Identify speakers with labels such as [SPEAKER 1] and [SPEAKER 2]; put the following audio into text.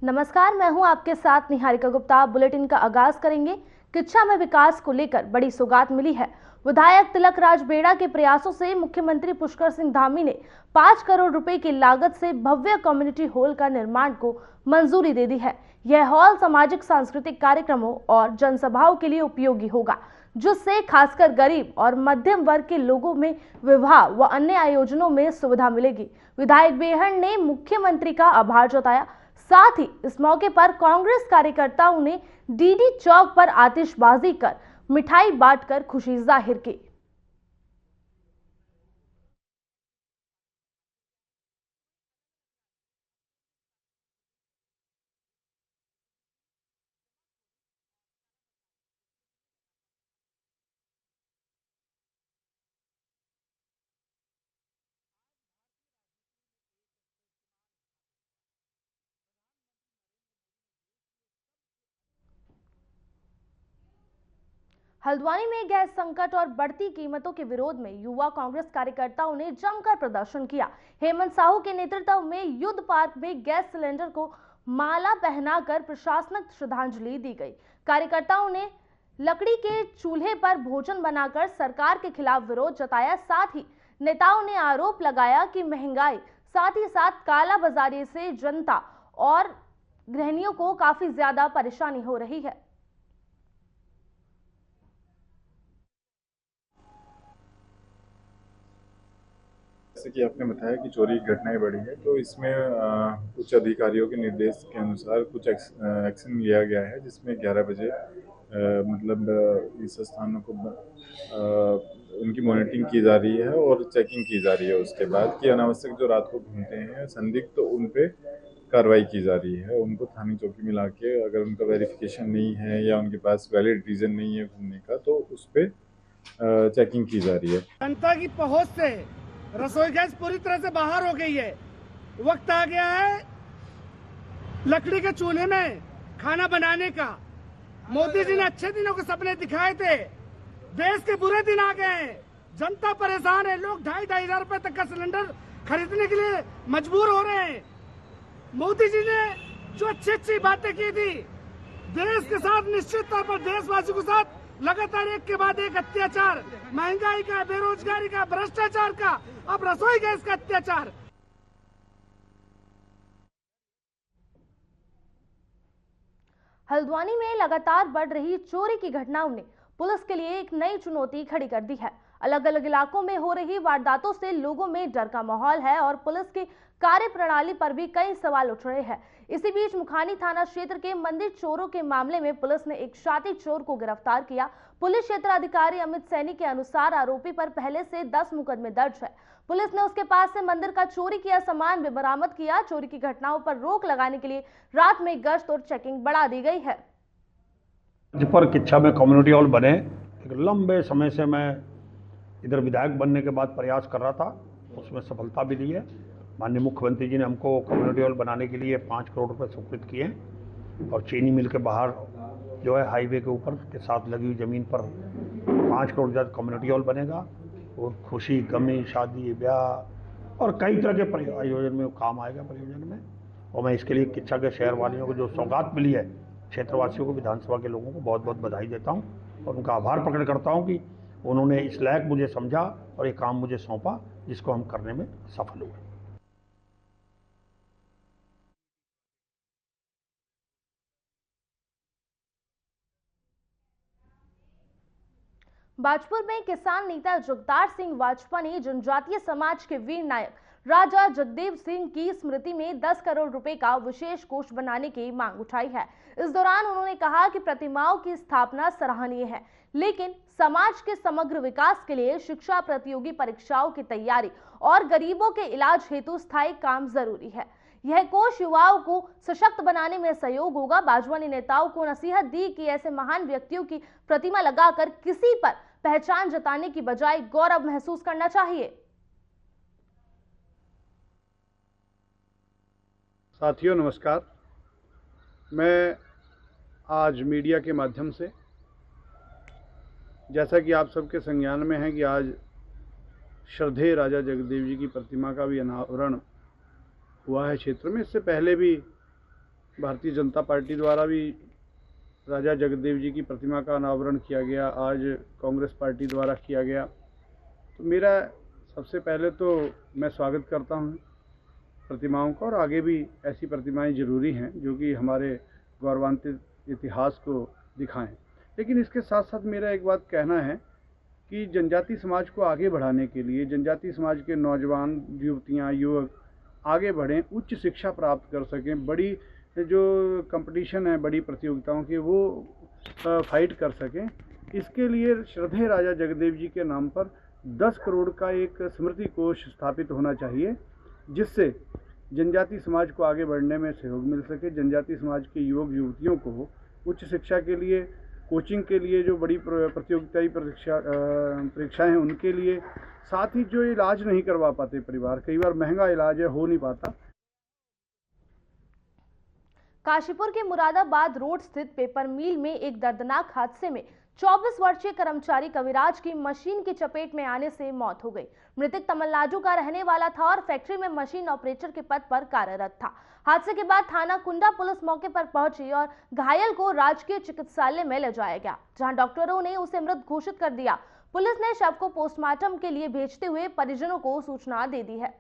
[SPEAKER 1] नमस्कार, मैं हूं आपके साथ निहारिका गुप्ता। बुलेटिन का आगाज करेंगे। किच्छा में विकास को लेकर बड़ी सौगात मिली है। विधायक तिलक राज बेड़ा के प्रयासों से मुख्यमंत्री पुष्कर सिंह धामी ने 5 करोड़ रुपए की लागत से भव्य कम्युनिटी हॉल का निर्माण को मंजूरी दे दी है। यह हॉल सामाजिक सांस्कृतिक कार्यक्रमों और जनसभाओं के लिए उपयोगी होगा, जिससे खासकर गरीब और मध्यम वर्ग के लोगों में विवाह व अन्य आयोजनों में सुविधा मिलेगी। विधायक बेहड़ ने मुख्यमंत्री का आभार जताया। साथ ही इस मौके पर कांग्रेस कार्यकर्ताओं ने डीडी चौक पर आतिशबाजी कर मिठाई बांटकर खुशी जाहिर की। हल्द्वानी में गैस संकट और बढ़ती कीमतों के विरोध में युवा कांग्रेस कार्यकर्ताओं ने जमकर प्रदर्शन किया। हेमंत साहू के नेतृत्व में युद्ध पार्क में गैस सिलेंडर को माला पहनाकर प्रशासनिक श्रद्धांजलि दी गई। कार्यकर्ताओं ने लकड़ी के चूल्हे पर भोजन बनाकर सरकार के खिलाफ विरोध जताया। साथ ही नेताओं ने आरोप लगाया कि महंगाई साथ ही साथ काला बाजारी से जनता और गृहिणियों को काफी ज्यादा परेशानी हो रही है।
[SPEAKER 2] जैसे कि आपने बताया कि चोरी की घटनाएं बढ़ी है, तो इसमें कुछ अधिकारियों के निर्देश के अनुसार कुछ एक्शन लिया गया है, जिसमें 11 बजे मतलब इस स्थानों को उनकी मॉनिटरिंग की जा रही है और चेकिंग की जा रही है। उसके बाद कि अनावश्यक जो रात को घूमते हैं संदिग्ध, तो उन पे कार्रवाई की जा रही है। उनको थाने चौकी में ला के अगर उनका वेरिफिकेशन नहीं है या उनके पास वैलिड रीजन नहीं है घूमने का, तो उस पर चेकिंग की जा रही है।
[SPEAKER 3] जनता की पहुंच से रसोई गैस पूरी तरह से बाहर हो गई है। वक्त आ गया है लकड़ी के चूल्हे में खाना बनाने का। मोदी जी ने अच्छे दिनों के सपने दिखाए थे, देश के बुरे दिन आ गए हैं। जनता परेशान है, लोग 2,500 रुपए तक का सिलेंडर खरीदने के लिए मजबूर हो रहे हैं। मोदी जी ने जो अच्छी अच्छी बातें की थी देश के साथ, निश्चित तौर पर देशवासियों के साथ लगातार एक के बाद एक अत्याचार, महंगाई का, बेरोजगारी का, भ्रष्टाचार का, अब रसोई गैस का अत्याचार।
[SPEAKER 1] हल्द्वानी में लगातार बढ़ रही चोरी की घटनाओं ने पुलिस के लिए एक नई चुनौती खड़ी कर दी है। अलग अलग इलाकों में हो रही वारदातों से लोगों में डर का माहौल है और पुलिस की कार्य प्रणाली पर भी कई सवाल उठ रहे हैं। इसी बीच मुखानी थाना क्षेत्र के मंदिर चोरों के मामले में पुलिस ने एक शातिर चोर को गिरफ्तार किया। पुलिस क्षेत्र अधिकारी अमित सैनी के अनुसार आरोपी पर पहले से 10 मुकदमे दर्ज है। पुलिस ने उसके पास से मंदिर का चोरी किया सामान भी बरामद किया। चोरी की घटनाओं पर रोक लगाने के लिए रात में गश्त और चेकिंग बढ़ा दी गई है।
[SPEAKER 4] पर किच्छा में कम्युनिटी हॉल बने, एक लंबे समय से मैं इधर विधायक बनने के बाद प्रयास कर रहा था, उसमें सफलता भी दी है। माननीय मुख्यमंत्री जी ने हमको कम्युनिटी हॉल बनाने के लिए 5 करोड़ रुपए स्वीकृत किए और चीनी मिल के बाहर जो है हाईवे के ऊपर के साथ लगी हुई ज़मीन पर 5 करोड़ ज्यादा कम्युनिटी हॉल बनेगा और खुशी, गमी, शादी, ब्याह और कई तरह के आयोजन में काम आएगा परियोजना में। और मैं इसके लिए किच्छा के शहर वालियों को जो सौगात मिली है, क्षेत्रवासियों को, विधानसभा के लोगों को बहुत बहुत बधाई देता हूँ और उनका आभार प्रकट करता हूँ कि उन्होंने इस लायक मुझे समझा और ये काम मुझे सौंपा, जिसको हम करने में सफल हुए।
[SPEAKER 1] बाजपुर में किसान नेता जगतार सिंह वाजपा ने जनजातीय समाज के वीर नायक राजा जगदेव सिंह की स्मृति में 10 करोड़ रुपए का विशेष कोष बनाने की मांग उठाई है। इस दौरान उन्होंने कहा कि प्रतिमाओं की स्थापना सराहनीय है, लेकिन समाज के समग्र विकास के लिए शिक्षा, प्रतियोगी परीक्षाओं की तैयारी और गरीबों के इलाज हेतु स्थायी काम जरूरी है। यह कोष युवाओं को सशक्त बनाने में सहयोग होगा। भाजपा ने नेताओं को नसीहत दी कि ऐसे महान व्यक्तियों की प्रतिमा लगाकर किसी पर पहचान जताने की बजाय गौरव महसूस करना चाहिए।
[SPEAKER 5] साथियों नमस्कार, मैं आज मीडिया के माध्यम से, जैसा कि आप सबके संज्ञान में है कि आज श्रद्धेय राजा जगदेव जी की प्रतिमा का भी अनावरण हुआ है क्षेत्र में। इससे पहले भी भारतीय जनता पार्टी द्वारा भी राजा जगदेव जी की प्रतिमा का अनावरण किया गया, आज कांग्रेस पार्टी द्वारा किया गया। तो मेरा सबसे पहले तो मैं स्वागत करता हूं प्रतिमाओं का, और आगे भी ऐसी प्रतिमाएं ज़रूरी हैं जो कि हमारे गौरवान्वित इतिहास को दिखाएं। लेकिन इसके साथ साथ मेरा एक बात कहना है कि जनजाति समाज को आगे बढ़ाने के लिए जनजाति समाज के नौजवान, युवतियां, युवक आगे बढ़ें, उच्च शिक्षा प्राप्त कर सकें, बड़ी जो कंपटीशन है, बड़ी प्रतियोगिताओं की, वो फाइट कर सकें। इसके लिए श्रद्धेय राजा जगदेव जी के नाम पर 10 करोड़ का एक स्मृति कोष स्थापित होना चाहिए, जिससे जनजाति समाज को आगे बढ़ने में सहयोग मिल सके। जनजाति समाज के युवक युवतियों को उच्च शिक्षा के लिए, कोचिंग के लिए, जो बड़ी प्रतियोगिताई परीक्षाएं हैं उनके लिए, साथ ही जो इलाज नहीं करवा पाते परिवार, कई बार महंगा इलाज है, हो नहीं पाता।
[SPEAKER 1] काशीपुर के मुरादाबाद रोड स्थित पेपर मिल में एक दर्दनाक हादसे में 24 वर्षीय कर्मचारी कविराज की मशीन की चपेट में आने से मौत हो गई। मृतक तमिलनाडु का रहने वाला था और फैक्ट्री में मशीन ऑपरेटर के पद पर कार्यरत था। हादसे के बाद थाना कुंडा पुलिस मौके पर पहुंची और घायल को राजकीय चिकित्सालय में ले जाया गया, जहां डॉक्टरों ने उसे मृत घोषित कर दिया। पुलिस ने शव को पोस्टमार्टम के लिए भेजते हुए परिजनों को सूचना दे दी है।